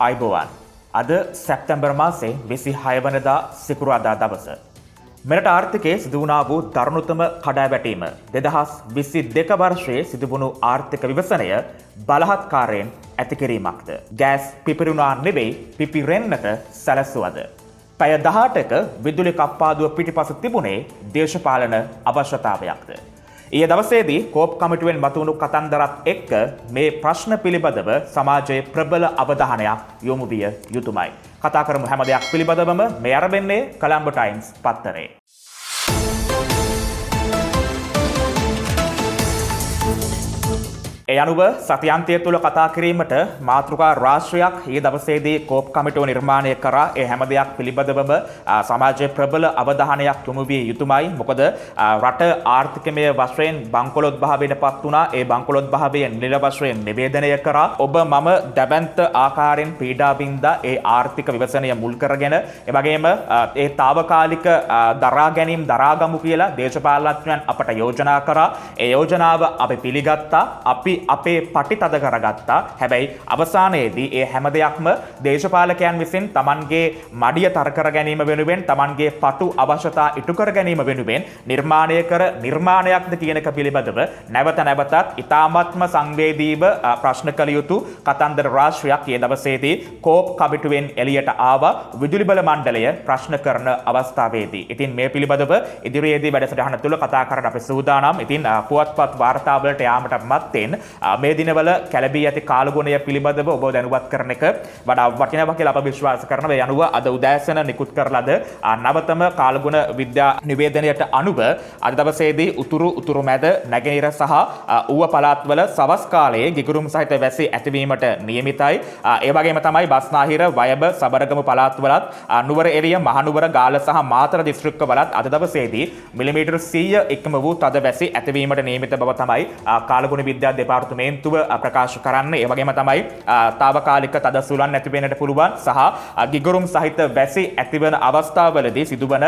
අයිබෝවන් අද සැප්තැම්බර් මාසේ 26 වනදා සිකුරාදා දවස. මෙරට ආර්ථිකයේ සිදුවුණා වූ දරුණුතම කඩාවැටීම 2022 වර්ෂයේ සිදුවුණු ආර්ථික විවසනය බලහත්කාරයෙන් ඇතිකිරීමක්ද. ගෑස් පිපිරුණා නෙවෙයි පිපිරෙන්නට සැලසුවද. පැය 18ක විදුලි කප්පාදුව පිටිපස තිබුණේ දේශපාලන අවශ්‍යතාවයක්ද. ඊයේ දවසේදී කෝප් කමිටුවෙන් මතුවුණු කතන්දරත් එක්ක මේ ප්‍රශ්න පිළිබඳව සමාජයේ ප්‍රබල අවධානයක් යොමු විය යුතුමයි. කතා කරමු හැම දෙයක් පිළිබඳවම මේ අරබෙන්නේ කොළඹ ටයිම්ස් පත්තරේ. ඒ අනුව සතියන්තය තුළ කතා කිරීමට මාතෘකා රාශියක් ඊයේ දවසේදී කෝප් කමිටුව නිර්මාණය කරා. ඒ හැම දෙයක් පිළිබඳවම සමාජයේ ප්‍රබල අවධානයක් යොමු විය යුතුමයි. මොකද රට ආර්ථිකමය වශයෙන් බංකොලොත් භාවයටපත් වුණා. ඒ බංකොලොත් භාවය නිල වශයෙන් නිවේදනය කරා. ඔබ මම දැවැන්ත ආකාරයෙන් පීඩා වින්දා ඒ ආර්ථික විවසනය මුල් කරගෙන ඒ වගේම ඒ తాවකාලික දරා ගැනීම දරාගමු කියලා දේශපාලනඥයන් අපට යෝජනා කරා. ඒ යෝජනාව අපි පිළිගත්තා. අපි අපේ පටි තද කරගත්තා. හැබැයි අවසානයේදී ඒ හැම දෙයක්ම දේශපාලකයන් විසින් Tamanගේ මඩිය තර කර ගැනීම වෙනුවෙන් Tamanගේ පටු අවශ්‍යතා ඉටු කර ගැනීම වෙනුවෙන් නිර්මාණය කර නිර්මාණයක්ද කියන එක පිළිබඳව නැවත නැවතත් ඉතාමත්ම සංවේදීව ප්‍රශ්න කළ යුතු කතන්දර රාශියක් ඊයේ දවසේදී කෝප් කමිටුවෙන් එළියට ආවා විදුලි බල මණ්ඩලය ප්‍රශ්න කරන අවස්ථාවේදී. ඉතින් මේ පිළිබඳව ඉදිරියේදී වැඩසටහන තුළ කතා කරන්න අපි සූදානම්. ඉතින් පුවත්පත් වාර්තාවලට යාමට මත්තෙන් මේ දිනවල කැළඹී ඇති කාලගුණය පිළිබඳව ඔබ දැනුවත් කරන එක වඩා වටිනවා කියලා අප විශ්වාස කරනවා. ඒ අනුව අද උදෑසන නිකුත් කරලද නවතම කාලගුණ විද්‍යා නිවේදනයට අනුව අද දවසේදී උතුරු මැද නැගෙනහිර සහ ඌව පළාත්වල සවස් කාලයේ ගිගුරුම් සහිත වැසි ඇතිවීමට නියමිතයි. ඒ වගේම තමයි බස්නාහිර වයඹ සබරගමු පළාත්වලත් නුවර එළිය මහනුවර ගාල්ල සහ මාතර දිස්ත්‍රික්කවලත් අද දවසේදී මිලිමීටර් 100 ඉක්ම වූ තද වැසි ඇතිවීමට නියමිත බව තමයි කාලගුණ විද්‍යා දෙපාර්තමේන්තුව ප්‍රකාශ කරන්නේ. ඒ වගේම තමයි తాවකාලික තද සුළං ඇති වෙන්නට පුළුවන් සහ ගිගුරුම් සහිත වැසි ඇතිවන අවස්ථාවලදී සිදුවන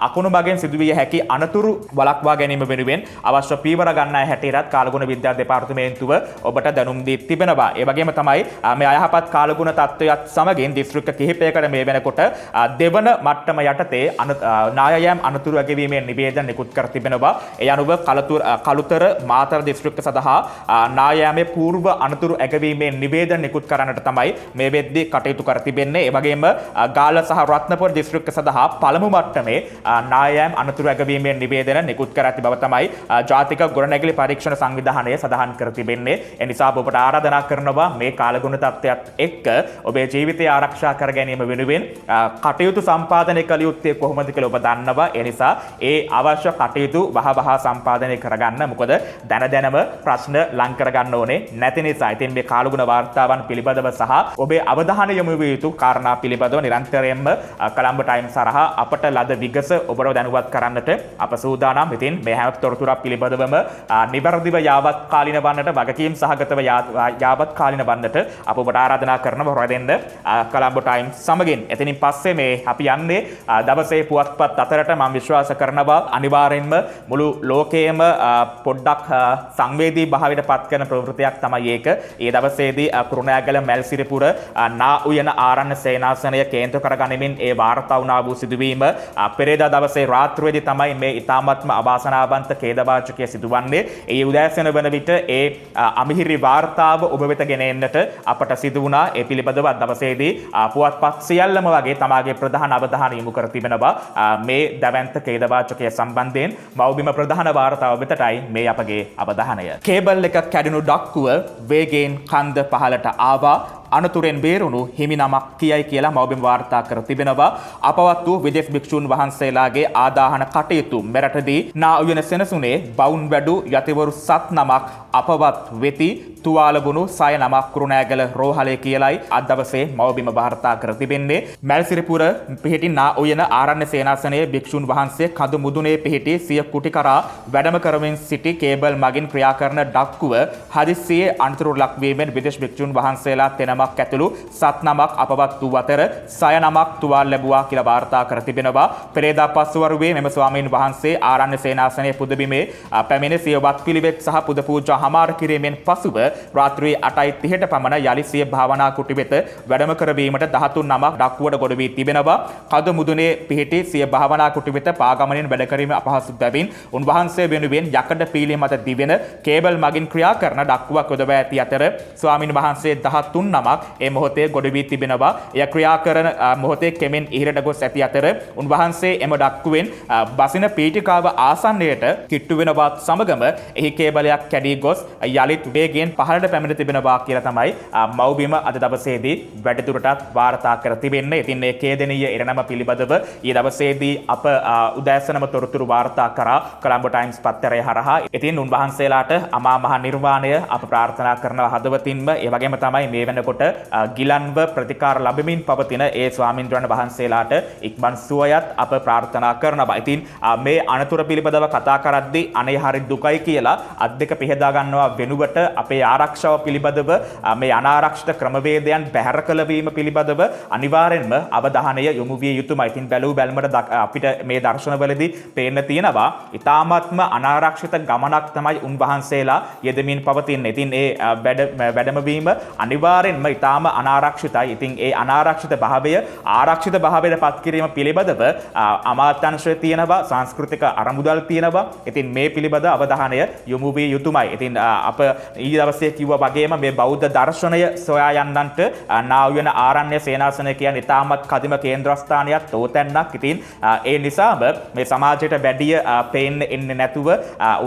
අකුණු මගෙන් සිදුවිය හැකි අනතුරු වළක්වා ගැනීම වෙනුවෙන් අවශ්‍ය පීවර ගන්නා හැටියටත් කාලගුණ විද්‍යා දෙපාර්තමේන්තුව ඔබට දැනුම් දී තිබෙනවා. ඒ වගේම තමයි මේ අයහපත් කාලගුණ තත්ත්වයක් සමගින් දිස්ත්‍රික්ක කිහිපයකට මේ වෙනකොට දෙවන මට්ටම යටතේ නායයම් අනතුරු ඇගවීමේ නිවේදන නිකුත් කර තිබෙනවා. ඒ අනුව කළුතර මාතර දිස්ත්‍රික්ක සඳහා නායෑමේ පූර්ව අනතුරු ඇගවීමේ නිවේදන නිකුත් කරන්නට තමයි මේ වෙද්දී කටයුතු කර තිබෙන්නේ. ඒ වගේම ගාල්ල සහ රත්නපුර දිස්ත්‍රික්ක සඳහා පළමු මට්ටමේ නායෑම් අනතුරු ඇගවීමේ නිවේදන නිකුත් කර ඇති බව තමයි ජාතික ගොඩනැගිලි පරීක්ෂණ සංවිධානය සඳහන් කර තිබෙන්නේ. ඒ නිසා ඔබට ආරාධනා කරනවා මේ කාලගුණ තත්ත්වයක් එක්ක ඔබේ ජීවිතය ආරක්ෂා කර ගැනීම වෙනුවෙන් කටයුතු සම්පාදනය කළ යුත්තේ කොහොමද කියලා ඔබ දන්නවා. ඒ නිසා ඒ අවශ්‍ය කටයුතු වහවහ සම්පාදනය කරගන්න. මොකද දැනම ප්‍රශ්න ලං කරගන්න ඕනේ නැති නිසා. ඉතින් මේ කාලගුණ වාර්තාවන් පිළිබඳව සහ ඔබේ අවධානය යොමු විය යුතු කාරණා පිළිබඳව නිරන්තරයෙන්ම කොළඹ ටයිම්ස් සරහා අපට ලද විගස ඔබව දැනුවත් කරන්නට අප සූදානම්. ඉතින් මේ හැම තොරතුරක් පිළිබඳවම නිවැරදිව යාවත් කාලින වන්නට වගකීම් සහගතව යාවත් කාලින වන්නට අප ඔබට ආරාධනා කරනවා රැඳෙන්න කොළඹ ටයිම්ස් සමගින්. එතනින් පස්සේ මේ අපි යන්නේ දවසේ පුවත්පත් අතරට මම විශ්වාස කරනවා අනිවාර්යෙන්ම මුළු ලෝකයේම පොඩ්ඩක් සංවේදී භාවයට පත් කරන ප්‍රවෘත්තියක් තමයි ඒක. ඒ දවසේදී කුරුණෑගල මැල්සිරිපුර නා උයන ආරණ්‍ය සේනාසනය කේන්ද්‍ර කරගනිමින් ඒ වාර්තා වුණා වූ සිදුවීම පෙරේදා දවසේ රාත්‍රියේදී තමයි මේ ඉතාමත්ම අවාසනාවන්ත ඛේදවාචකය සිදුවන්නේ. ඒ උදෑසන වන විට ඒ අමිහිරි වාර්තාව ඔබ වෙත ගෙන එන්නට අපට සිදු වුණා. ඒ පිළිබඳව දවසේදී පුවත්පත් සියල්ලම වගේ තමාගේ ප්‍රධාන අවධානය යොමු කර තිබෙනවා මේ දැවැන්ත ඛේදවාචකය සම්බන්ධයෙන්. මව්බිම ප්‍රධාන වාර්තාව වෙතටයි මේ අපගේ අවධානය. කේබල් එක කැඩුණු ඩක්කුව වේගයෙන් කන්ද පහලට ආවා. අනතුරෙන් බේරුණු හිමි නමක් කියයි කියලා මව්බිම වාර්තා කර තිබෙනවා. අපවත් වූ විදේශ භික්ෂුන් වහන්සේලාගේ ආදාහන කටයුතු මෙරටදී නා උයන සෙනසුනේ බවුන් වැඩු යතිවරු 7 නමක් අපවත් වෙති. තුවාල වුණු 6 නමක් කුරුණෑගල රෝහලේ කියලයි අද දවසේ මව්බිම වාර්තා කර තිබෙන්නේ. මැල්සිරිපුර පිහිටි නා උයන ආරණ්‍ය සේනාසනයේ භික්ෂුන් වහන්සේ කඳු මුදුනේ පිහිටි සිය කුටි කරා වැඩම කරමින් සිටි කේබල් මගින් ක්‍රියා කරන ඩක්කුව හදිස්සියේ අනතුරු ලක්වීමෙන් විදේශ භික්ෂුන් වහන්සේලා 3 නමක් ඇතුළු 7 නමක් අපවත් වූ අතර 6 නමක් තුවාල ලැබුවා කියලා වාර්තා කර තිබෙනවා. පෙරේදා පස්වරුවේ මෙම ස්වාමීන් වහන්සේ ආරණ්‍ය සේනාසනයේ පුදබිමේ පැමිණ සිය වත්පිළිවෙත් සහ පුද පූජා හමාර කිරීමෙන් පසුව රාත්‍රී 8:30ට පමණ යලි සිය භාවනා කුටි වෙත වැඩම කරවීමට 13 නමක් ඩක්කුවට ගොඩ වී තිබෙනවා. කඳ මුදුනේ පිහිටි සිය භාවනා කුටි වෙත පාගමනින් වැඩ කිරීම අපහසු බැවින් උන්වහන්සේ වෙනුවෙන් යකඩ පීලිය මත දිවෙන කේබල් මගින් ක්‍රියා කරන ඩක්කුවක් යොදවා ඇති අතර ස්වාමීන් වහන්සේ 13 නමක් ඒ මොහොතේ ගොඩ වී තිබෙනවා. එය ක්‍රියා කරන මොහොතේ කෙමෙන් ඉහළට ගොස් ඇති අතර උන්වහන්සේ එම ඩක්කුවෙන් බසින පීඨිකාව ආසන්නයට කිට්ටු වෙනවත් සමගම එහි කේබලයක් කැඩී ගොස් යලිත් වේගයෙන් පහළට පැමිණ තිබෙනවා කියලා තමයි මව්බිම අද දවසේදී වැඩිදුරටත් වාර්තා කර තිබෙන්නේ. ඉතින් මේ කේදනීය ඉරණම පිළිබඳව ඊ දවසේදී අප උදෑසනම තොරතුරු වාර්තා කරා කොළඹ ටයිම්ස් පත්තරය හරහා. ඉතින් උන්වහන්සේලාට අමා මහ නිර්වාණය අප ප්‍රාර්ථනා කරනවා හදවතින්ම. ඒ වගේම තමයි මේ වෙනකොට ගිලන්ව ප්‍රතිකාර ලැබෙමින් පවතින ඒ ස්වාමින්ද්‍රයන් වහන්සේලාට ඉක්මන් සුවයත් අප ප්‍රාර්ථනා කරනවා. ඉතින් මේ අනතුර පිළිබඳව කතා කරද්දී අනේ හරි දුකයි කියලා අත් දෙක පිහදා ගන්නවා වෙනුවට අපේ ආරක්ෂාව පිළිබඳව මේ අනාරක්ෂිත ක්‍රමවේදයන් බැහැර කළවීම පිළිබඳව අනිවාර්යෙන්ම අවධානය යොමු විය යුතුමයි. ඉතින් බැලූ බැලමට අපිට මේ දර්ශනවලදී පේන්න තියෙනවා ඉතාමත්ම අනාරක්ෂිත ගමනක් තමයි උන්වහන්සේලා යෙදමින් පවතින්නේ. ඉතින් ඒ වැඩමවීම අනිවාර්යෙන්ම ඉතාම අනාරක්ෂිතයි. ඉතින් ඒ අනාරක්ෂිත භාවය ආරක්ෂිත භාවයට පත් කිරීම පිළිබඳව අමාත්‍යාංශය තියෙනවා, සංස්කෘතික අරමුදල් තියෙනවා. ඉතින් මේ පිළිබඳ අවධානය යොමු විය යුතුමයි. ඉතින් අප ඊ දවසේ කිව්වා වගේම මේ බෞද්ධ දර්ශනය සොයා යන්නන්ට නාව්‍යන ආරණ්‍ය සේනාසනය කියන්නේ ඉතාමත් කදිම කේන්ද්‍රස්ථානයක් තෝතැන්නක්. ඉතින් ඒ නිසාම මේ සමාජයට වැඩිය පේන්න එන්නේ නැතුව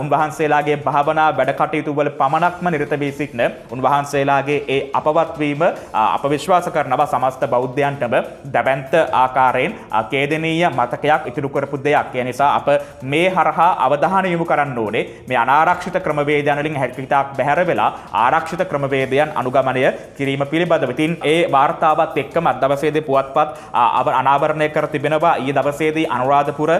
උන්වහන්සේලාගේ භාවනා වැඩ කටයුතු වල පමණක්ම නිරත වී සිටින උන්වහන්සේලාගේ ඒ අපවත් වීම අප විශ්වාස කරනවා සමස්ත බෞද්ධයන්ටම දැවැන්ත ආකාරයෙන් කේදනීය මතකයක් ඉතුරු කරපු දෙයක්. ඒ නිසා අප මේ හරහා අවධානය යොමු කරන්න ඕනේ මේ අනාරක්ෂිත ක්‍රමවේදයන් වලින් හැකිතාක් බැහැර වෙලා ආරක්ෂිත ක්‍රමවේදයන් අනුගමනය කිරීම පිළිබඳව. ඉතින් ඒ වාර්තාවත් එක්කම අද දවසේදී පුවත්පත් අනාවරණය කර තිබෙනවා. ඊයේ දවසේදී අනුරාධපුර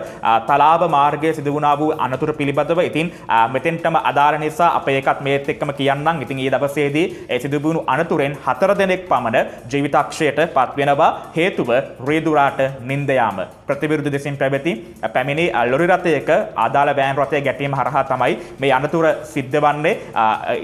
තලාව මාර්ගයේ සිදු වුණා වූ අනතුරු පිළිබඳව. ඉතින් මෙතෙන්ටම අදාළ නිසා අප ඒකත් මේත් එක්කම කියන්නම්. ඉතින් ඊයේ දවසේදී ඒ සිදු වුණු අනතුරෙන් 4 දෙනෙක් පමණ ජීවිතක්ෂයට පත් වෙනවා. හේතුව රියදුරාට නින්ද යාම. ප්‍රතිවිරුද්ධ දෙසින් පැමිණි ලොරි රථයක ආදාළ වෑන් රථය ගැටීම හරහා තමයි මේ අනතුර සිද්ධ වන්නේ.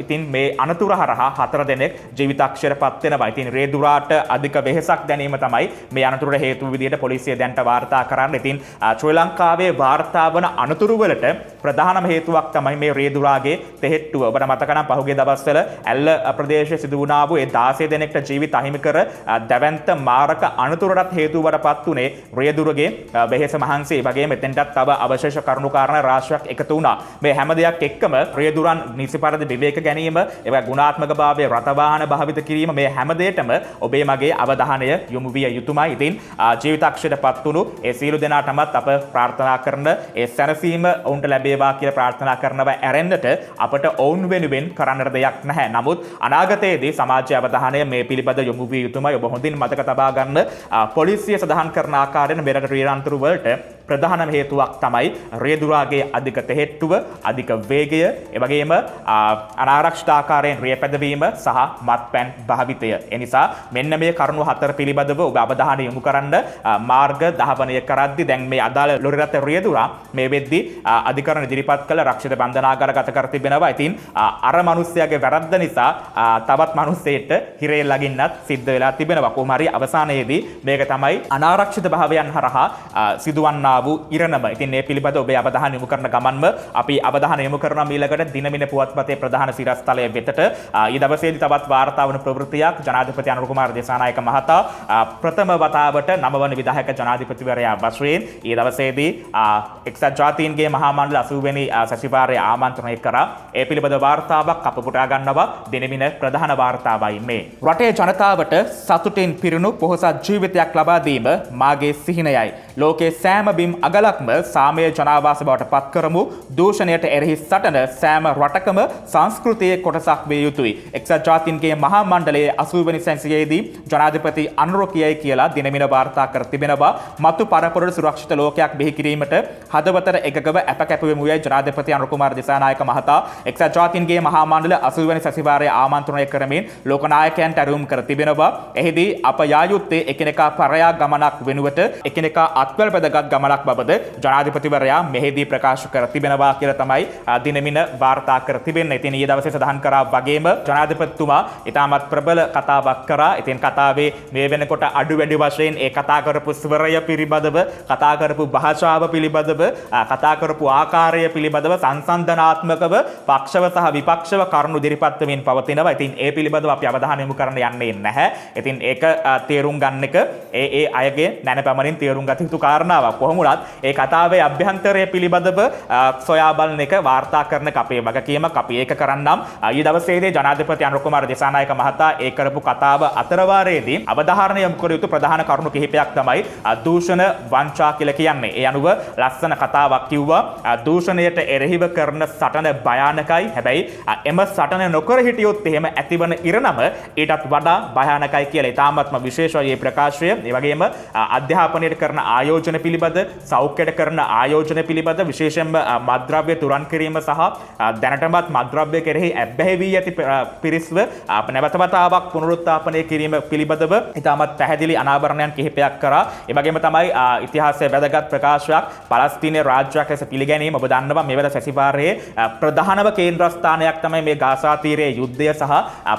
ඉතින් මේ අනතුර හරහා 4 දෙනෙක් ජීවිතක්ෂයට පත් වෙනවා. ඉතින් රියදුරාට අධික වෙහෙසක් දැනීම තමයි මේ අනතුරට හේතු විදිහට පොලිසිය දැන්ට වාර්තා කරන්නේ. ඉතින් ශ්‍රී ලංකාවේ වාර්තා වන අනතුරු වලට ප්‍රධානම හේතුවක් තමයි මේ රියදුරාගේ තෙහෙට්ටුව. ඔබට මතක නම් පහුගිය දවස්වල ඇල්ල ප්‍රදේශයේ සිදු වුණා වූ ඒ 16 දෙනෙක්ට ජීවිත අහිමි කර දැවැන්ත මාරක අනතුරට හේතුවටපත් උනේ රියදුරගේ වෙහෙස මහන්සි. ඒ වගේම එතෙන්ටත් තව අවශේෂ කරුණු කාරණා රාශියක් එකතු වුණා. මේ හැම දෙයක් එක්කම රියදුරන් නිසි පරිදි විවේක ගැනීම, ඒ ගුණාත්මක භාවයේ රථ වාහන භාවිත කිරීම මේ හැම දෙයකම ඔබේ මගේ අවධානය යොමු විය යුතුමයි. ඉතින් ජීවිතක්ෂයට පත් වුණු ඒ සියලු දෙනාටමත් අප ප්‍රාර්ථනා කරන ඒ සැනසීම ඔවුන්ට ලැබේවා කියලා ප්‍රාර්ථනා කරනවා. ඇරෙන්නට අපට ඔවුන් වෙනුවෙන් කරන්නට දෙයක් නැහැ. නමුත් අනාගතයේදී සමාජයේ අවධානය මේ පිළිබඳ යොමු විය යුතුමයි. ඔබ හොඳින් මතක තබා ගන්න පොලිසිය සඳහන් කරන ආකාරයෙන් මෙරට රියරන්තුරු වලට ප්‍රධානම හේතුවක් තමයි රියදුරාගේ අධික තෙහෙට්ටුව, අධික වේගය, ඒ වගේම අනාරක්ෂිත ආකාරයෙන් රිය පැදවීම සහ මත්පැන් භාවිතය. ඒ නිසා මෙන්න මේ කරුණු 4 පිළිබඳව ඔබ අවධානය යොමු කරන්න. මාර්ග දහවනය කරද්දී දැන් මේ අදාළ ලොරි රථ රියදුරා මේ වෙද්දී අධිකරණ ඉදිරිපත් කළ රක්ෂිත බන්ධනාගාරගත කර තිබෙනවා. ඉතින් අර මිනිස්යාගේ වැරද්ද නිසා තවත් මිනිස්සෙට හිරේ ලගින්නත් සිද්ධ වෙලා තිබෙනවා. කොහොම හරි අවසානයේදී මේක තමයි අනාරක්ෂිත භාවයන් හරහා සිදුවන්නා වූ ඉරණම. ඉතින් මේ පිළිබඳව ඔබේ අවධානය යොමු කරන ගමන්ම අපි අවධානය යොමු කරනවා ඊළඟට දිනමින පුවත්පතේ ප්‍රධාන සිරස්තලය වෙතට. ඊ දවසේදී තවත් වාර්තා වන ප්‍රවෘත්තියක් ජනාධිපති අනුර කුමාර දේශනායක මහතා ප්‍රථම වතාවට 9 වන විධායක ජනාධිපතිවරයා වශයෙන් ඊ දවසේදී එක්සත් ජාතීන්ගේ මහා මණ්ඩල 80 වෙනි සැසිවාරය ආමන්ත්‍රණය කරා. ඒ පිළිබඳ වාර්තාවක් අප පුටා ගන්නවා. දිනමින ප්‍රධාන වාර්තාවයි මේ. රටේ ජනතාවට සතුටින් පිරුණු පොහොසත් ජීවිතයක් ලබා දීම මාගේ සිහිනයයි. ලෝකේ සෑම මෙහෙයවීම් අගලක්ම සාමය ජනාවාස බවට පත් කරමු. දූෂණයට එරෙහි සටන සෑම රටකම සංස්කෘතියේ කොටසක් විය යුතුයි. එක්සත් ජාතීන්ගේ මහා මණ්ඩලයේ 80 වෙනි සැසියේදී ජනාධිපති අනුර කියයි කියලා දිනමින වාර්තා කර තිබෙනවා. මතු පරපුරට සුරක්ෂිත ලෝකයක් බිහි කිරීමට හදවතට එකගව අප කැපවෙමු යයි ජනාධිපති අනුර කුමාර දිසානායක මහතා එක්සත් ජාතීන්ගේ මහා මණ්ඩල 80 වෙනි සැසිවාරයේ ආමන්ත්‍රණය කරමින් ලෝකනායකයන්ට ඇරයුම් කර තිබෙනවා. එහිදී අප යා යුත්තේ එකිනෙකා පරයා ගමනක් වෙනුවට එකිනෙකා අත්වල පැදගත් ගමනක් බවද ජනාධිපතිවරයා මෙහිදී ප්‍රකාශ කර තිබෙනවා කියලා තමයි දිනමින වාර්තා කර තිබෙන්නේ. ඉතින් ඊයේ දවසේ සඳහන් කරා වගේම ජනාධිපතිතුමා ඉතාමත් ප්‍රබල කතාවක් කරා. ඉතින් කතාවේ මේ වෙනකොට අඩු වැඩි වශයෙන් ඒ කතා කරපු ස්වරය පිළිබඳව, කතා කරපු භාෂාව පිළිබඳව, කතා කරපු ආකාරය පිළිබඳව සංසන්දනාත්මකව පක්ෂව සහ විපක්ෂව කරුණු ඉදිරිපත් වෙමින් පවතිනවා. ඉතින් ඒ පිළිබඳව අපි අවධානය යොමු කරන්න යන්නේ නැහැ. ඉතින් ඒක තේරුම් ගන්න එක ඒ අයගේ නැනපැමණින් තේරුම් ගත යුතු කාරණාවක්. කොහොම වුණත් ඒ කතාවේ අභ්‍යන්තරය පිළිබඳව සොයා බලන එක වාර්තා කරන අපේ වගකීමක්. අපි ඒක කරන්නම්. ඊයේ දවසේදී ජනාධිපති අනුර කුමාර දිසානායක මහතා ඒ කරපු කතාව අතරවාරයේදී අවධාරණය යොමු කළ යුතු ප්‍රධාන කරුණු කිහිපයක් තමයි දූෂණ වංචා කියලා කියන්නේ. ඒ අනුව ලස්සන කතාවක් කිව්වා. දූෂණයට එරෙහිව කරන සටන භයානකයි. හැබැයි එම සටන නොකර හිටියොත් එහෙම ඇතිවන ඉරණම ඊටත් වඩා භයානකයි කියලා ඉතාමත්ම විශේෂයි මේ ප්‍රකාශය. ඒ වගේම අධ්‍යාපනයට කරන ආයෝජන පිළිබඳ, සෞඛ්‍යයට කරන ආයෝජන පිළිබඳ, විශේෂයෙන්ම මත්ද්‍රව්‍ය තුරන් කිරීම සහ දැනටමත් මත්ද්‍රව්‍ය කෙරෙහි ඇබ්බැහි වී ඇති පිරිස්ව නැවත වතාවක් පුනරුත්ථාපනය කිරීම පිළිබඳව ඉතාමත් පැහැදිලි අනාවරණයන් කිහිපයක් කරා. ඒ වගේම තමයි ඉතිහාසයේ වැදගත් ප්‍රකාශයක් පලස්තීන රාජ්‍යයක් ලෙස පිළිගැනීම. ඔබ දන්නවා මෙවර සැසිවාරයේ ප්‍රධානම කේන්ද්‍රස්ථානයක් තමයි මේ ගාසා තීරයේ යුද්ධය සහ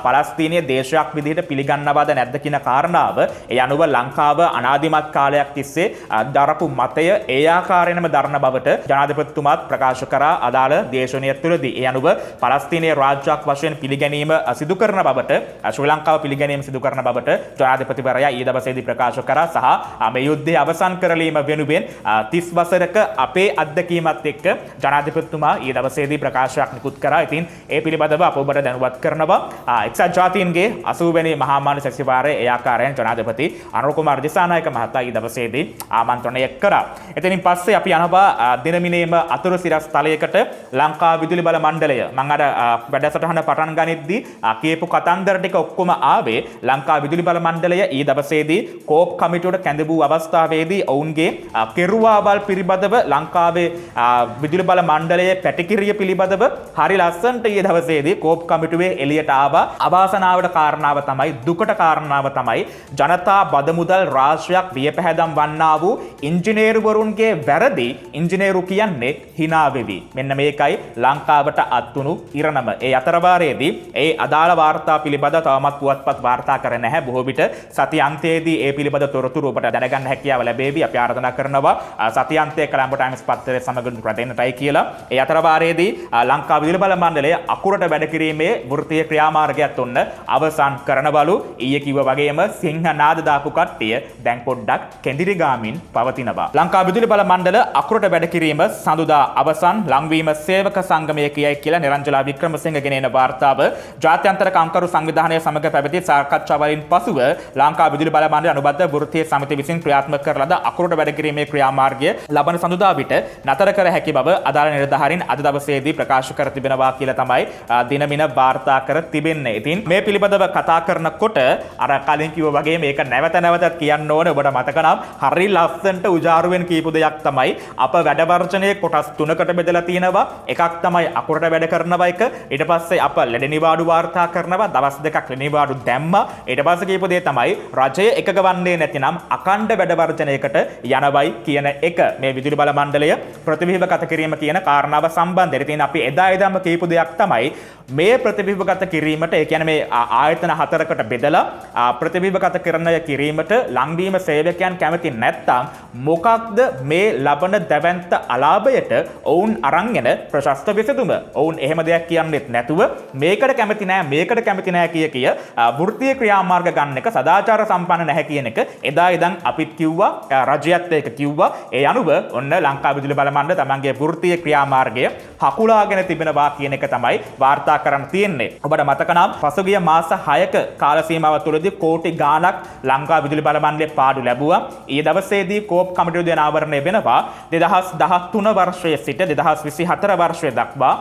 පලස්තීනයේ දේශයක් විදිහට පිළිගන්නවද නැද්ද කියන කාරණාව. ඒ අනුව ලංකාව අනාදිමත් කාලයක් තිස්සේ දරපු මතය ඒ ආකාරයෙන්ම දරන බවට ජනාධිපතිතුමාත් ප්‍රකාශ කරා අදාළ දේශනය තුළදී. ඒ අනුව පලස්තීනයේ රාජ්‍යයක් වශයෙන් පිළිගැනීම සිදු කරන බවට, ශ්‍රී ලංකාව පිළිගැනීම සිදු කරන බවට ජනාධිපතිවරයා ඊයේ දවසේදී ප්‍රකාශ කරා. සහ මේ යුද්ධය අවසන් කරලීම වෙනුවෙන් 30 වසරක අපේ අත්දැකීමත් එක්ක ජනාධිපතිතුමා ඊයේ දවසේදී ප්‍රකාශයක් නිකුත් කරා. ඉතින් ඒ පිළිබඳව අප ඔබට දැනුවත් කරනවා. එක්සත් ජාතීන්ගේ 80 වෙනි මහා මානව සැසිවාරයේ ඒ ආකාරයෙන් ජනාධිපති අනුර කුමාර දිසානායක මහතා ඊයේ දවසේදී ආමන්ත්‍රණය කරා. එතනින් පස්සේ අපි යනවා දිනමිනේම අතුරු සිරස් තලයකට ලංකා විදුලි බල මණ්ඩලය. මම අර වැඩසටහන පටන් ගනිද්දී කියපු කතන්දර ටික ඔක්කොම ආවේ ලංකා විදුලි බල මණ්ඩලය ඊයේ දවසේදී කෝප් කමිටුවට කැඳවූ අවස්ථාවේදී ඔවුන්ගේ කෙරුවාවල් පිළිබඳව ලංකාවේ විදුලි බල මණ්ඩලයේ පැටිකිරිය පිළිබඳව හරි ලස්සනට ඊයේ දවසේදී කෝප් කමිටුවේ එළියට ආවා. අවාසනාවට කාරණාව තමයි, දුකට කාරණාව තමයි ජනතා බද මුදල් රාශියක් වියපැහැදම් වන්නා වූ ඉංජිනේරුවරුන්ගේ වැරදි ඉංජිනේරු කියන්නේ hina වෙවි. මෙන්න මේකයි ලංකාවට අත්තුණු ඉරණම. ඒ අතරවාරයේදී ඒ අදාළ වාර්තා පිළිබඳව තවමත් පුවත්පත් වාර්තා කර නැහැ. බොහෝ විට සති අන්තයේදී ඒ පිළිබඳ තොරතුරු ඔබට දැනගන්න හැකියාව ලැබේවි. අපි ආරාධනා කරනවා සති අන්තයේ කොළඹ ටයිම්ස් පත්තරයේ සමග රැඳෙන්නටයි කියලා. ඒ අතරවාරයේදී ලංකා විදුලි බල මණ්ඩලය අකුරට වැඩ කිරීමේ වෘත්තීය ක්‍රියාමාර්ගයත් ඔන්න අවසන් කරනවලු. ඊයේ කිව්වා වගේම සිංහනාද දාපු කට්ටිය දැන් පොඩ්ඩක් කෙඳිරිගාමින් පවතිනවා. ලංකා විදුලි බල මණ්ඩල අකුරට වැඩ කිරීම සඳුදා අවසන්. ලංවීම සේවක සංගමය කියයි කියලා නිරංජලා වික්‍රමසිංහ ගෙනෙන වාර්තාව ජාත්‍යන්තර කම්කරු සංවිධානය සමග පැවති සාකච්ඡාවලින් පසුව ලංකා විදුලි බල මණ්ඩල අනුබද්ධ වෘත්තීය සමිතිය විසින් ක්‍රියාත්මක කරන ලද අකුරට වැඩ කිරීමේ ක්‍රියාමාර්ගය ලබන සඳුදා විට නතර කර හැකි බව අදාළ නිලධාරීන් අද දවසේදී ප්‍රකාශ කර තිබෙනවා කියලා තමයි දිනමින වාර්තා කර තිබෙන්නේ. ඉතින් මේ පිළිබඳව කතා කරනකොට අර කලින් කිව්වා වගේ මේක නැවත නැවතත් කියන්න ඕනේ. ඔබට මතක නම් හරි ලස්සනට උජාරුවෙන් කියපු දෙයක් තමයි අප වැඩ වර්ජනයේ කොටස් තුනකට බෙදලා තියෙනවා. එකක් තමයි අකුරට වැඩ කරනවා එක. ඊට පස්සේ අප ලෙඩ නිවාඩු වාර්තා කරනවා. දවස් දෙකක් ලෙඩ නිවාඩු දැම්මා. ඊට පස්සේ කියපු දේ තමයි රජය එකක වන්නේ නැතිනම් අඛණ්ඩ වැඩ වර්ජනයකට යනවයි කියන එක. මේ විදුලි බල මණ්ඩලය ප්‍රතිවිහිවගත කිරීම කියන කාරණාව සම්බන්ධයෙන්. ඉතින් අපි එදාම කියපු දෙයක් තමයි මේ ප්‍රතිවිහිවගත කිරීමට, ඒ කියන්නේ මේ ආයතන හතරකට බෙදලා ප්‍රතිවිහිවගත කරන කිරීමට ලංවීම සේවකයන් කැමති නැත්නම් මොකක්ද මේ ලබන දැවැන්ත අලාභයට ඔවුන් අරන් එන ප්‍රශස්ත විසඳුම? ඔවුන් එහෙම දෙයක් කියන්නේත් නැතුව මේකට කැමති නෑ කිය වෘත්තීය ක්‍රියාමාර්ග ගන්න එක සදාචාර සම්පන්න නැහැ කියන එක එදා ඉඳන් අපිත් කිව්වා, රජයත් ඒක කිව්වා. ඒ අනුව ඔන්න ලංකා විදුලි බල මණ්ඩල තමන්ගේ වෘත්තීය ක්‍රියාමාර්ගය හකුලාගෙන තිබෙනවා කියන එක තමයි වාර්තා කරන්න තියෙන්නේ. ඔබට මතක නම් පසුගිය මාස 6ක කාල සීමාව තුළදී කෝටි ගාණක් ලංකා විදුලි බල මණ්ඩලයේ පාඩු ලැබුවා. ඊයේ දවසේදී කෝප් කමිටුව අනාවරණය වෙනවා 2013 වර්ෂයේ සිට 2024 වර්ෂය දක්වා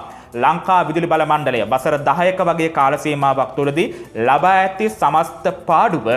ලංකා විදුලි බල මණ්ඩලය වසර 10ක වගේ කාල සීමාවක් තුළදී ලබා ඇති සමස්ත පාඩුව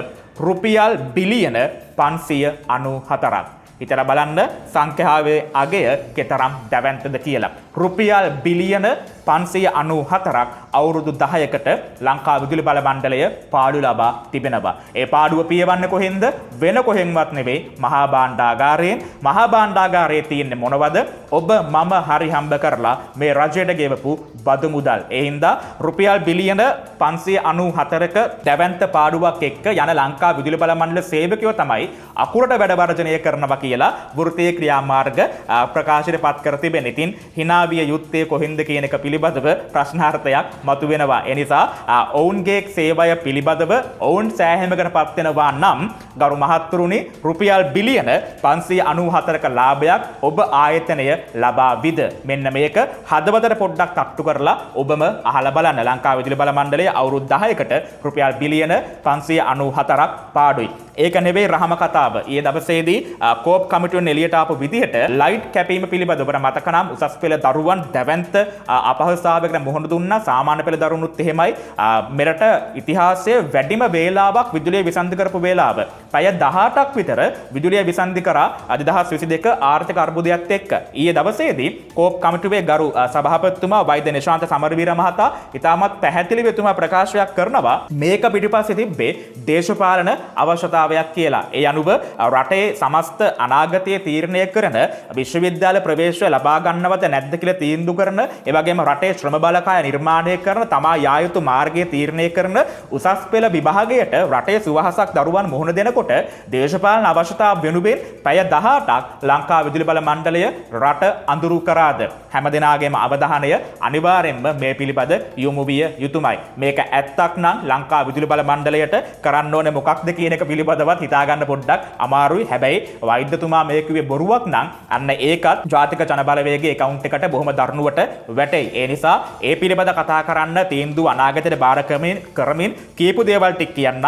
රුපියල් බිලියන 594ක්. හිතලා බලන්න සංඛ්‍යාවේ අගය කෙතරම් දැවැන්තද කියලා. රුපියල් බිලියන 594ක් අවුරුදු 10කට ලංකා විදුලි බල මණ්ඩලය පාඩු ලබා තිබෙනවා. ඒ පාඩුව පියවන්නේ කොහෙන්ද? වෙන කොහෙන්වත් නෙවෙයි මහා භාණ්ඩාගාරයෙන්. මහා භාණ්ඩාගාරයේ තියෙන්නේ මොනවද? ඔබ මම හරි හම්බ කරලා මේ රජයට ගෙවපු බදු මුදල්. ඒ හින්දා රුපියල් බිලියන 594ක දැවැන්ත පාඩුවක් එක්ක යන ලංකා විදුලි බල මණ්ඩල සේවකයෝ තමයි අකුරට වැඩ වර්ජනය කරනවා කියලා වෘත්තීය ක්‍රියාමාර්ග ප්‍රකාශයට පත් කර තිබෙනවා. ඉතින් හිනාවිය යුත්තේ කොහෙන්ද කියන එක පිළිබඳව ප්‍රශ්නාර්ථයක් මතුවෙනවා. ඒ නිසා ඔවුන්ගේ සේවය පිළිබඳව ඔවුන් සෑහීමකට පත් වෙනවා නම් ගරු මහත්තුරුනි රුපියල් බිලියන 594ක ලාභයක් ඔබ ආයතනය ලබාවිද? මෙන්න මේක හදවතට පොඩ්ඩක් තට්ටු කරලා ඔබම අහලා බලන්න. ලංකා විදුලි බල මණ්ඩලයේ අවුරුදු 10කට රුපියල් බිලියන 594ක් පාඩුයි. ඒක නෙවෙයි රහම කතාව. ඊයේ දවසේදී කෝප් කමිටුවෙන් එළියට ආපු විදිහට ලයිට් කැපීම පිළිබඳව ඔබට මතක නම් උසස් පෙළ දරුවන් දැවැන්ත අපහසුතාවයකට මුහුණ දුන්නා. සාමාන්‍ය පෙළ දරුවනුත් එහෙමයි. මෙරට ඉතිහාසයේ වැඩිම වේලාවක් විදුලිය විසන්ධි කරපු වේලාව. පැය 18ක් විතර විදුලිය විසන්ධි කරා 2022 ආර්ථික අර්බුදයත් එක්ක. ඊයේ දවසේදී කෝප් කමිටුවේ ගරු සභාපතිතුමා වෛද්‍ය නිශාන්ත සමරවීර මහතා ඉතාමත් පැහැදිලිව එතුමා ප්‍රකාශයක් කරනවා මේක පිටිපස්සේ තිබ්බේ දේශපාලන අවශ්‍යතාවයක් කියලා. ඒ අනුව රටේ සමස්ත අනාගතය තීරණය කරන විශ්වවිද්‍යාල ප්‍රවේශය ලබා ගන්නවද නැද්ද කියලා තීන්දුව කරන, ඒ වගේම රටේ ශ්‍රම බලකාය නිර්මාණය කරන, තමා යා යුතු මාර්ගය තීරණය කරන උසස් පෙළ විභාගයට රටේ සුවහසක් දරුවන් මුහුණ දෙනකොට දේශපාලන අවශ්‍යතාව වෙනුවෙන් පැය 18ක් ලංකා විදුලි බල මණ්ඩලය රට අඳුරු කරාද? හැමදෙනාගේම අවධානය අනිවාර්යෙන්ම මේ පිළිබඳ යොමු විය යුතුමයි. මේක ඇත්තක් නම් ලංකා විදුලි බල මණ්ඩලයට කරන්න ඕනේ මොකක්ද කියන එක පිළිබඳවත් හිතාගන්න පොඩ්ඩක් අමාරුයි. හැබැයි වෛද්‍යතුමා මේ කිව්වේ බොරුවක් නම් අන්න ඒකත් ජාතික ජනබලවේගයේ account එකට බොහොම දරුණුවට වැටෙයි. ඒ නිසා ඒ පිළිබඳ කතා කරන්න තීන්දුව අනාගතයට බාර කරමින් කියපු දේවල් ටික කියන්නම්.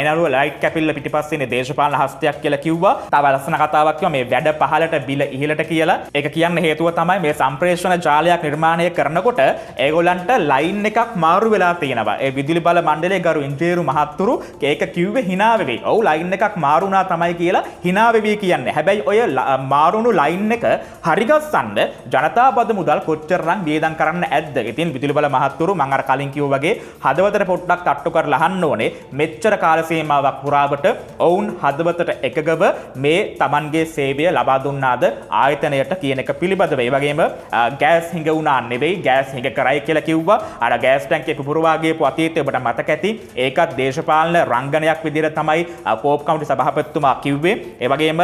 එනරුව ලයිට් කැපිල්ල පිටිපස්සේ ඉන්නේ දේශපාලන හස්තයක් කියලා කිව්වා. තව ලස්සන කතාවක් කිව්වා මේ වැඩ පහලට බිල ඉහළට කියලා. ඒක කියන්න හේතුව තමයි මේ සම්ප්‍රේෂණ ජාලයක් නිර්මාණය කරනකොට ඒගොල්ලන්ට ලයින් එකක් මාරු වෙලා තියෙනවා. ඒ විදුලි බල මණ්ඩලයේ ගරු ඉංජිනේරු මහත්තුරු ඒක කිව්වේ hina වෙවි. ඔව් ලයින් එකක් මාරු වුණා තමයි කියලා hina වෙවි කියන්නේ. හැබැයි ඔය මාරුණු ලයින් එක හරිගස්සන්න ජනතා බදු මුදල් කොච්චරනම් වියදම් කරන්න ඇද්ද? ඉතින් විදුලි බල මහත්තුරු මම අර කලින් කිව්වා වගේ හදවතට පොඩ්ඩක් තට්ටු කරලා අහන්න ඕනේ. මෙච්චර කාල සීමාවක් පුරාවට ඔවුන් හදවතට එකගව මේ Tamanගේ සේවය ලබා දුන්නාද ආයතනයට කියන එක පිළිබඳව. ඒ වගේම ගෑස් හිඟ වුණා නෙවෙයි ගෑස් හිඟ කරයි කියලා කිව්වා. අර ගෑස් ටැංකිය පුපුරවා ගියපු අතීතය ඔබට මතක ඇති. ඒකත් දේශපාලන රංගනයක් විදිහට තමයි කෝප් කමිටු සභාපතිතුමා කිව්වේ. ඒ වගේම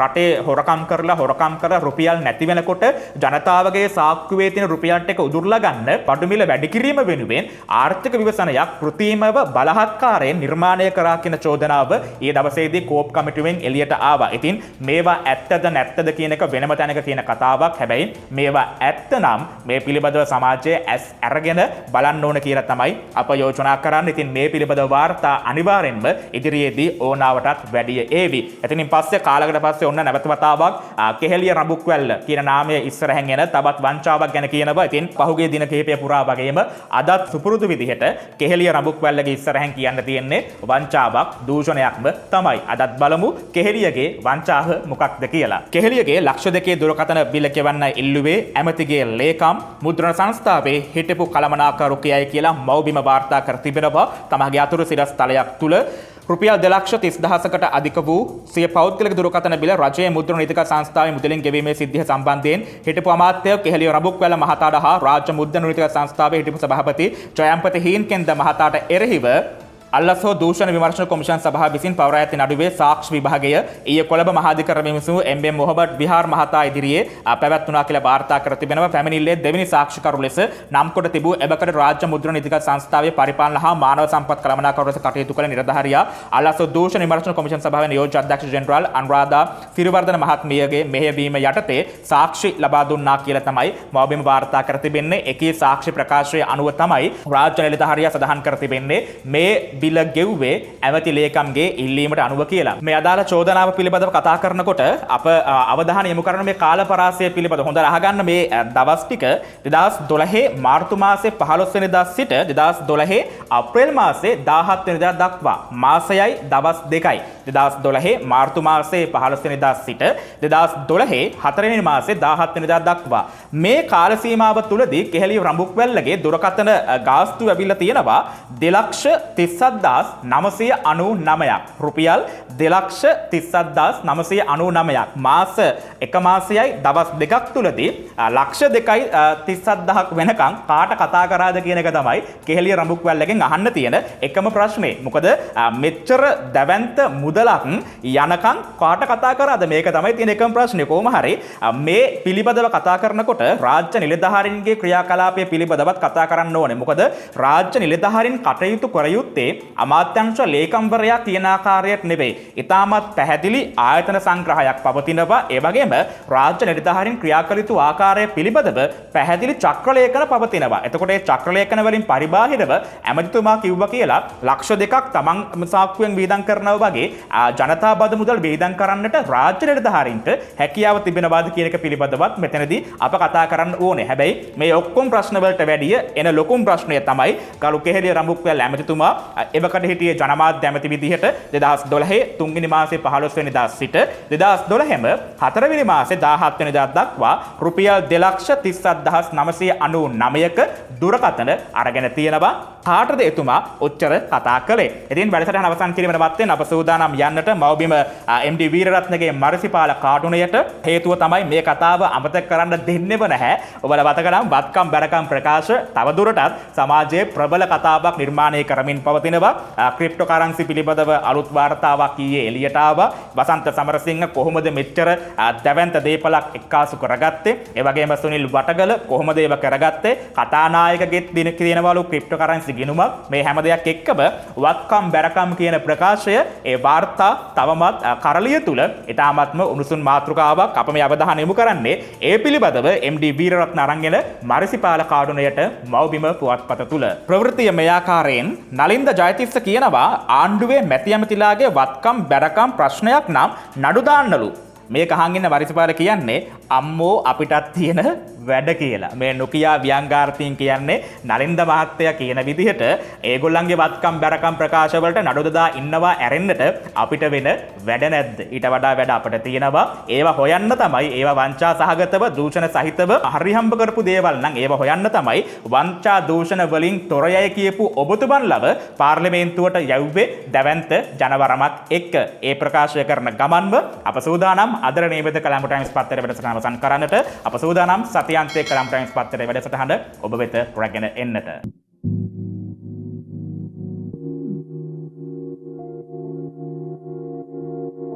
රටේ හොරකම් කරලා රුපියල් නැති වෙනකොට ජනතාවගේ සාක්කුවේ තියෙන රුපියල් ටික උදුරලා ගන්න බඩු මිල වැඩි කිරීම වෙනුවෙන් ආර්ථික විවසනයක් කෘත්‍රිමව බලහත්කාරයෙන් නිර්මාණය කරා කියන චෝදනාව ඊයේ දවසේදී කෝප් කමිටුවෙන් එළියට ආවා. ඉතින් මේවා ඇත්තද නැත්තද කියන එක වෙනම තැනක තියෙන කතාවක්. හැබැයි මේවා ඇත්ත නම් මේ පිළිබඳව සමාජයේ ඇස් අරගෙන බලන්න ඕන කියලා තමයි අප යෝජනා කරන්නේ. ඉතින් මේ පිළිබඳව වාර්තා අනිවාර්යෙන්ම ඉදිරියේදී ඕනාවටත් වැඩි ඒවි. එතනින් පස්සේ කාලයකට පස්සේ ඔන්න නැවත වතාවක් කෙහෙලිය රඹුක්වැල්ල කියන නාමය ඉස්සරහින් එන තවත් වංචාවක් ගැන කියනවා. ඉතින් පහුගිය දින කිහිපය පුරා වගේම අදත් සුපුරුදු විදිහට කෙහෙලිය රඹුක්වැල්ලගේ ඉස්සරහින් කියන්න තියෙන්නේ වංචාවක් දූෂණයක්ම තමයි. අදත් බලමු කෙහෙලියගේ වංචාව මොකක්ද කියලා. කෙහෙලියගේ ලක්ෂ 2 දුරකථන බිල කෙවන්න ඉල්ලුවේ ඇමතිගේ ලේකම් මුද්‍රණ සංස්ථාවේ හිටපු කළමනාකරු කියයි කියලා මව්බිම වාර්තා කර තිබෙනවා. තමගේ අතුරු සිරස් තලයක් තුල රුපියල් 2,30,000කට අධික වූ සිය පෞද්ගලික දුරකථන බිල රජයේ මුද්‍රණ නීතික සංස්ථාවේ මුදලින් ගෙවීමේ සිද්ධිය සම්බන්ධයෙන් හිටපු අමාත්‍ය කෙහෙලිය රඹුක්වැල්ල මහතාට හා රාජ්‍ය මුද්‍රණ නීතික සංස්ථාවේ හිටපු සභාපති ජයම්පති හීන්කෙන්ද මහතාට එරෙහිව අල්ලසෝ දූෂණ විමර්ශන කොමිෂන් සභාව විසින් පවරා ඇති නඩුවේ සාක්ෂි විභාගය ඊයේ කොළඹ මහාධිකරණ විමසූ එම්.එම්. මොහබට් විහාර් මහතා ඉදිරියේ පැවැත්වුණා කියලා වාර්තා කර තිබෙනවා. පැමිණිල්ලේ දෙවෙනි සාක්ෂිකරු ලෙස නම් කොට තිබූ එබකඩ රාජ්‍ය මුද්‍රණ නීතික සංස්ථාවේ පරිපාලන හා මානව සම්පත් කළමනාකරු ලෙස කටයුතු කළ නිලධාරියා අල්ලසෝ දූෂණ විමර්ශන කොමිෂන් සභාවේ නියෝජ්‍ය අධ්‍යක්ෂ ජෙනරාල් අනුරාධා සිරිවර්ධන මහත්මියගේ මෙහෙයවීම යටතේ සාක්ෂි ලබා දුන්නා කියලා තමයි මව්බිම වාර්තා කර තිබෙන්නේ. එකී සාක්ෂි ප්‍රකාශය අනුව තමයි රාජ්‍ය නිලධාරියා සඳහන් කර තිබෙන්නේ මේ බිල ගෙව්වේ ඇමති ලේකම්ගේ ඉල්ලීමට අනුව කියලා. මේ අදාළ චෝදනාව පිළිබඳව කතා කරනකොට අප අවධානය යොමු කරන මේ කාල පරාසය පිළිබඳව හොඳට අහගන්න. මේ දවස් ටික 2012 මාර්තු මාසේ 15 වෙනිදා සිට 2012 අප්‍රේල් මාසේ 17 වෙනිදා දක්වා මාසයයි දවස් දෙකයි. 2012 මාර්තු මාසේ 15 වෙනිදා සිට 2012 4 වෙනි මාසේ 17 වෙනිදා දක්වා මේ කාල සීමාව තුලදී කෙහෙලිය රඹුක්වැල්ලගේ දුරකථන ගාස්තු ලැබිලා තියෙනවා 2,37,999ක්. රුපියල් 2,37,999ක්. මාස එක මාසයයි දවස් දෙකක් තුලදී 2,37,000ක් වෙනකන් කාට කතා කරාද කියන එක තමයි කෙහෙලිය රඹුක්වැල්ලගෙන් අහන්න තියෙන එකම ප්‍රශ්නේ. මොකද මෙච්චර දැවැන්ත මුදලක් යනකන් කාට කතා කරාද මේක තමයි තියෙන එකම ප්‍රශ්නේ. කොහොම හරි මේ පිළිබඳව කතා කරනකොට රාජ්‍ය නිලධාරීන්ගේ ක්‍රියාකලාපය පිළිබඳවත් කතා කරන්න ඕනේ. මොකද රාජ්‍ය නිලධාරීන් කටයුතු කර යුත්තේ අමාත්‍යාංශ ලේකම්වරයා කියන ආකාරයට නෙවෙයි. ඊටමත් පැහැදිලි ආයතන සංග්‍රහයක් පවතිනවා. ඒ වගේම රාජ්‍ය නිලධාරීන් ක්‍රියා කළ යුතු ආකාරය පිළිබඳව පැහැදිලි චක්‍රලේඛන පවතිනවා. එතකොට මේ චක්‍රලේඛන වලින් පරිබාහිරව ඇමතිතුමා කිව්වා කියලා ලක්ෂ දෙකක් තමන් සාක්කුවෙන් වේදම් කරනවා වගේ ජනතා බදු මුදල් වේදම් කරන්නට රාජ්‍ය නිලධාරීන්ට හැකියාව තිබෙනවාද කියන එක පිළිබඳවත් මෙතනදී අප කතා කරන්න ඕනේ. හැබැයි මේ ඔක්කොම ප්‍රශ්න වලට වැඩිය එන ලොකුම ප්‍රශ්නය තමයි ගරු කෙහෙලිය රඹුක්වැල්ල ඇමතිතුමා එවකට හිටියේ ජනමාධ්‍ය ඇමති විදිහට 2012 3 මාසේ 15 වෙනිදා සිට 2012ම 4 වෙනි මාසේ 17 වෙනිදා දක්වා රුපියල් 2,37,999ක දුරකථන අරගෙන තියෙනවා. කාටද එතුමා ඔච්චර කතා කළේ? ඉතින් වැඩසටහන අවසන් කිරීමටපත් වෙන අප සූදානම් යන්නට මව්බිම MD වීරරත්නගේ මරසිපාල කාටුනයට. හේතුව තමයි මේ කතාව අමතක කරන්න දෙන්නෙම නැහැ. ඔබලා මතකනම් වත්කම් බැරකම් ප්‍රකාශ තවදුරටත් සමාජයේ ප්‍රබල කතාවක් නිර්මාණය කරමින් පවතිනවා. ක්‍රිප්ටෝ කරන්සි පිළිබඳව අලුත් වාර්තාවක් ඊයේ එළියට ආවා. වසන්ත සමරසිංහ කොහොමද මෙච්චර දැවැන්ත දේපලක් එක්කාසු කරගත්තේ? ඒ වගේම සුනිල් වටගල කොහොමද ඒව කරගත්තේ? කතානායකගෙත් දින කියනවලු ක්‍රිප්ටෝ කරන්සි ගිණුමක්. මේ හැම දෙයක් එක්කම වත්කම් බැරකම් කියන ප්‍රකාශය ඒ වාර්තා තවමත් කරලිය තුල ඊටාත්ම උණුසුම් මාතෘකාවක් අප මේ අවධානය යොමු කරන්නේ ඒ පිළිබඳව MD වීරරත්න අරංගල මරසිපාල කාඩුනයට මව්බිම පුවත්පත තුල. ප්‍රවෘත්තිය මේ ආකාරයෙන් නලින්ද ජයතිස්ස කියනවා ආණ්ඩුවේ මැති ඇමතිලාගේ වත්කම් බැරකම් ප්‍රශ්නයක් නම් නඩු දාන්නලු. මේක අහන් ඉන්න මරසිපාල කියන්නේ අම්මෝ අපිටත් තියෙන වැඩ කියලා. මේ නොකියා ව්‍යංගාර්ථීන් කියන්නේ නලින්ද මහත්තයා කියන විදිහට ඒගොල්ලන්ගේ වත්කම් බැරකම් ප්‍රකාශ වලට නඩු දදා ඉන්නවා ඇරෙන්නට අපිට වෙන වැඩ නැද්ද? ඊට වඩා වැඩ අපිට තියෙනවා. ඒවා හොයන්න තමයි ඒවා වංචා සහගතව දූෂණ සහිතව හරි හම්බ කරපු දේවල් නම් ඒවා හොයන්න තමයි වංචා දූෂණ වලින් තොරයයි කියපු ඔබතුමන්ලව පාර්ලිමේන්තුවට යව්වේ දැවැන්ත ජනවරමක් එක්ක. ඒ ප්‍රකාශය කරන ගමන්ව අප සූදානම් අදර නියමිත කළඹ ටයිම්ස් පත්තරේ වැඩසටහන අවසන් කරන්නට. අප සූදානම් සතියාන්තයේ කළඹ ටයිම්ස් පත්තරේ වැඩසටහන ඔබ වෙත රැගෙන එන්නට.